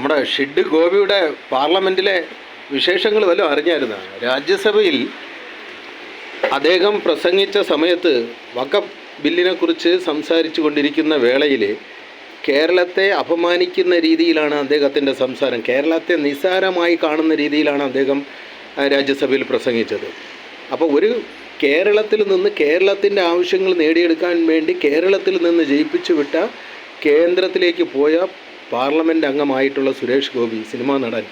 നമ്മുടെ ഷിഡ് ഗോപിയുടെ പാർലമെൻറ്റിലെ വിശേഷങ്ങൾ വല്ലതും അറിഞ്ഞായിരുന്നു? രാജ്യസഭയിൽ അദ്ദേഹം പ്രസംഗിച്ച സമയത്ത് വഖഫ് ബില്ലിനെക്കുറിച്ച് സംസാരിച്ചു കൊണ്ടിരിക്കുന്ന വേളയിൽ കേരളത്തെ അപമാനിക്കുന്ന രീതിയിലാണ് അദ്ദേഹത്തിൻ്റെ സംസാരം. കേരളത്തെ നിസ്സാരമായി കാണുന്ന രീതിയിലാണ് അദ്ദേഹം രാജ്യസഭയിൽ പ്രസംഗിച്ചത്. അപ്പോൾ ഒരു കേരളത്തിൽ നിന്ന് കേരളത്തിൻ്റെ ആവശ്യങ്ങൾ നേടിയെടുക്കാൻ വേണ്ടി കേരളത്തിൽ നിന്ന് ജയിപ്പിച്ചു വിട്ട കേന്ദ്രത്തിലേക്ക് പോയ പാർലമെൻറ്റ് അംഗമായിട്ടുള്ള സുരേഷ് ഗോപി, സിനിമാ നടൻ,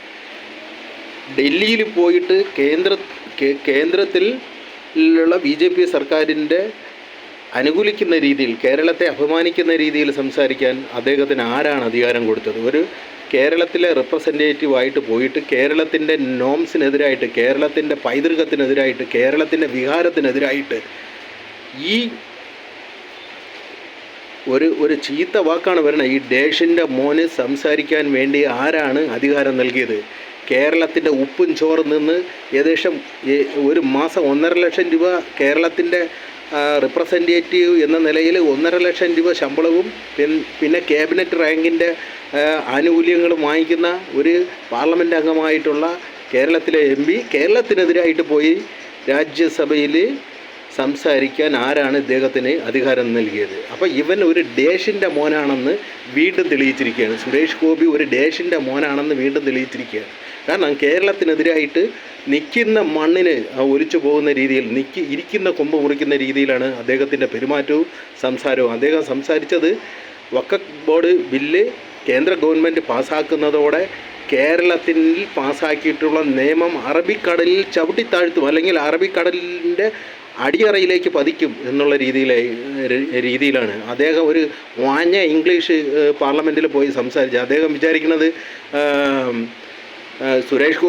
ഡൽഹിയിൽ പോയിട്ട് കേന്ദ്രത്തിലുള്ള BJP സർക്കാരിൻ്റെ അനുകൂലിക്കുന്ന രീതിയിൽ, കേരളത്തെ അപമാനിക്കുന്ന രീതിയിൽ സംസാരിക്കാൻ അദ്ദേഹത്തിന് ആരാണ് അധികാരം കൊടുത്തത്? ഒരു കേരളത്തിലെ റെപ്രസെൻറ്റേറ്റീവായിട്ട് പോയിട്ട് കേരളത്തിൻ്റെ നോംസിനെതിരായിട്ട്, കേരളത്തിൻ്റെ പൈതൃകത്തിനെതിരായിട്ട്, കേരളത്തിൻ്റെ വികാരത്തിനെതിരായിട്ട് ഈ ഒരു ചീത്ത വാക്കാണ് വരുന്നത്. ഈ ഡേഷിൻ്റെ മോന് സംസാരിക്കാൻ വേണ്ടി ആരാണ് അധികാരം നൽകിയത്? കേരളത്തിൻ്റെ ഉപ്പും ചോറും നിന്ന് ഏകദേശം ഒരു മാസം 1.5 ലക്ഷം രൂപ കേരളത്തിൻ്റെ റിപ്രസെൻറ്റേറ്റീവ് എന്ന നിലയിൽ 1.5 ലക്ഷം രൂപ ശമ്പളവും പിന്നെ ക്യാബിനറ്റ് റാങ്കിൻ്റെ ആനുകൂല്യങ്ങളും വാങ്ങിക്കുന്ന ഒരു പാർലമെൻറ്റ് അംഗമായിട്ടുള്ള കേരളത്തിലെ MP കേരളത്തിനെതിരായിട്ട് പോയി രാജ്യസഭയിൽ സംസാരിക്കാൻ ആരാണ് ഇദ്ദേഹത്തിന് അധികാരം നൽകിയത്? അപ്പോൾ ഇവൻ ഒരു ഡേഷിൻ്റെ മോനാണെന്ന് വീണ്ടും തെളിയിച്ചിരിക്കുകയാണ്. സുരേഷ് ഗോപി ഒരു ഡേഷിൻ്റെ മോനാണെന്ന് വീണ്ടും തെളിയിച്ചിരിക്കുകയാണ്. കാരണം കേരളത്തിനെതിരായിട്ട് നിൽക്കുന്ന മണ്ണിന് ഒലിച്ചു പോകുന്ന രീതിയിൽ, ഇരിക്കുന്ന കൊമ്പ് മുറിക്കുന്ന രീതിയിലാണ് അദ്ദേഹത്തിൻ്റെ പെരുമാറ്റവും സംസാരവും. അദ്ദേഹം സംസാരിച്ചത് വഖഫ് ബോർഡ് ബില്ല് കേന്ദ്ര ഗവൺമെൻറ് പാസ്സാക്കുന്നതോടെ കേരളത്തിൽ പാസ്സാക്കിയിട്ടുള്ള നിയമം അറബിക്കടലിൽ ചവിട്ടിത്താഴ്ത്തും, അല്ലെങ്കിൽ അറബിക്കടലിൻ്റെ അടിയറയിലേക്ക് പതിക്കും എന്നുള്ള രീതിയിലാണ് അദ്ദേഹം ഒരു വാഞ്ഞ ഇംഗ്ലീഷ് പാർലമെൻറ്റിൽ പോയി സംസാരിച്ചത്. അദ്ദേഹം വിചാരിക്കുന്നത്, സുരേഷ്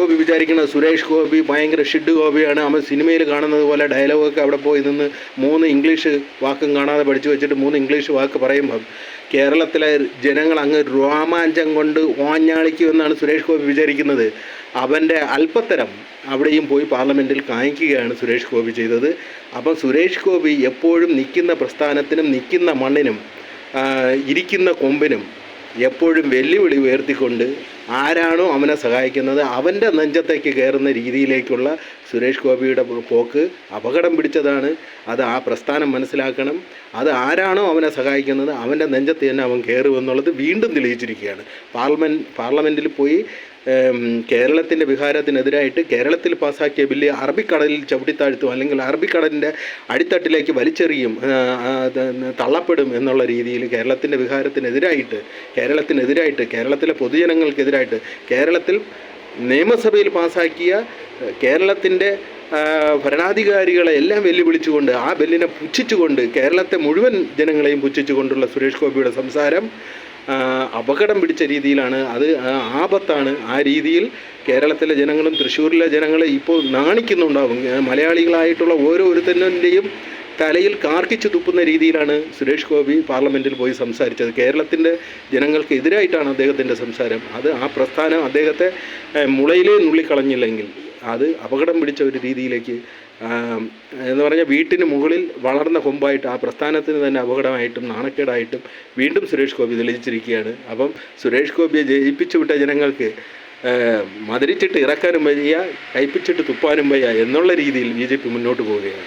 ഗോപി ഭയങ്കര ഷിഡ് ഗോപിയാണ്. അവൻ സിനിമയിൽ കാണുന്നത് പോലെ ഡയലോഗൊക്കെ അവിടെ പോയി നിന്ന് 3 ഇംഗ്ലീഷ് വാക്കും കാണാതെ പഠിച്ചു വെച്ചിട്ട് 3 ഇംഗ്ലീഷ് വാക്ക് പറയുമ്പം കേരളത്തിലെ ജനങ്ങൾ അങ്ങ് രോമാഞ്ചം കൊണ്ട് ഓഞ്ഞാളിക്കുമെന്നാണ് സുരേഷ് ഗോപി വിചാരിക്കുന്നത്. അവൻ്റെ അല്പത്തരം അവിടെയും പോയി പാർലമെൻറ്റിൽ കാണിക്കുകയാണ് സുരേഷ് ഗോപി ചെയ്തത്. അപ്പം സുരേഷ് ഗോപി എപ്പോഴും നിൽക്കുന്ന പ്രസ്ഥാനത്തിനും നിൽക്കുന്ന മണ്ണിനും ഇരിക്കുന്ന കൊമ്പിനും എപ്പോഴും വെല്ലുവിളി ഉയർത്തിക്കൊണ്ട് ആരാണോ അവനെ സഹായിക്കുന്നത് അവൻ്റെ നെഞ്ചത്തേക്ക് കയറുന്ന രീതിയിലേക്കുള്ള സുരേഷ് ഗോപിയുടെ പോക്ക് അപകടം പിടിച്ചതാണ്. അത് ആ പ്രസ്ഥാനം മനസ്സിലാക്കണം. അത് ആരാണോ അവനെ സഹായിക്കുന്നത് അവൻ്റെ നെഞ്ചത്ത് തന്നെ അവൻ കയറുമെന്നുള്ളത് വീണ്ടും തെളിയിച്ചിരിക്കുകയാണ്. പാർലമെൻറ്റിൽ പോയി കേരളത്തിൻ്റെ വികാരത്തിനെതിരായിട്ട് കേരളത്തിൽ പാസ്സാക്കിയ ബില്ല് അറബിക്കടലിൽ ചവിട്ടിത്താഴ്ത്തും, അല്ലെങ്കിൽ അറബിക്കടലിൻ്റെ അടിത്തട്ടിലേക്ക് വലിച്ചെറിയും, തള്ളപ്പെടും എന്നുള്ള രീതിയിൽ കേരളത്തിൻ്റെ വികാരത്തിനെതിരായിട്ട്, കേരളത്തിലെ പൊതുജനങ്ങൾക്കെതിരായിട്ട്, കേരളത്തിൽ നിയമസഭയിൽ പാസ്സാക്കിയ കേരളത്തിൻ്റെ ഭരണാധികാരികളെ എല്ലാം വെല്ലുവിളിച്ചുകൊണ്ട്, ആ ബില്ലിനെ പുച്ഛിച്ചുകൊണ്ട്, കേരളത്തെ മുഴുവൻ ജനങ്ങളെയും പുച്ഛിച്ചുകൊണ്ടുള്ള സുരേഷ് ഗോപിയുടെ സംസാരം അപകടം പിടിച്ച രീതിയിലാണ്. അത് ആപത്താണ്. ആ രീതിയിൽ കേരളത്തിലെ ജനങ്ങളും തൃശ്ശൂരിലെ ജനങ്ങളെ ഇപ്പോൾ നാണിക്കുന്നുണ്ടാവും. മലയാളികളായിട്ടുള്ള ഓരോരുത്തരുടെയും തലയിൽ കാർക്കിച്ചു തുപ്പുന്ന രീതിയിലാണ് സുരേഷ് ഗോപി പാർലമെൻറ്റിൽ പോയി സംസാരിച്ചത്. കേരളത്തിൻ്റെ ജനങ്ങൾക്ക് എതിരായിട്ടാണ് അദ്ദേഹത്തിൻ്റെ സംസാരം. അത് ആ പ്രസ്ഥാനം അദ്ദേഹത്തെ മുളയിലേ നുള്ളിക്കളഞ്ഞില്ലെങ്കിൽ അത് അപകടം പിടിച്ച ഒരു രീതിയിലേക്ക്, എന്ന് പറഞ്ഞാൽ വീട്ടിന് മുകളിൽ വളർന്ന കൊമ്പായിട്ട് ആ പ്രസ്ഥാനത്തിന് തന്നെ അപകടമായിട്ടും നാണക്കേടായിട്ടും വീണ്ടും സുരേഷ് ഗോപി തെളിയിച്ചിരിക്കുകയാണ്. അപ്പം സുരേഷ് ഗോപിയെ ജയിപ്പിച്ചു വിട്ട ജനങ്ങൾക്ക് മധുരിച്ചിട്ട് ഇറക്കാനും വയ്യ, കയ്പിച്ചിട്ട് തുപ്പാനും വയ്യ എന്നുള്ള രീതിയിൽ BJP മുന്നോട്ട് പോവുകയാണ്.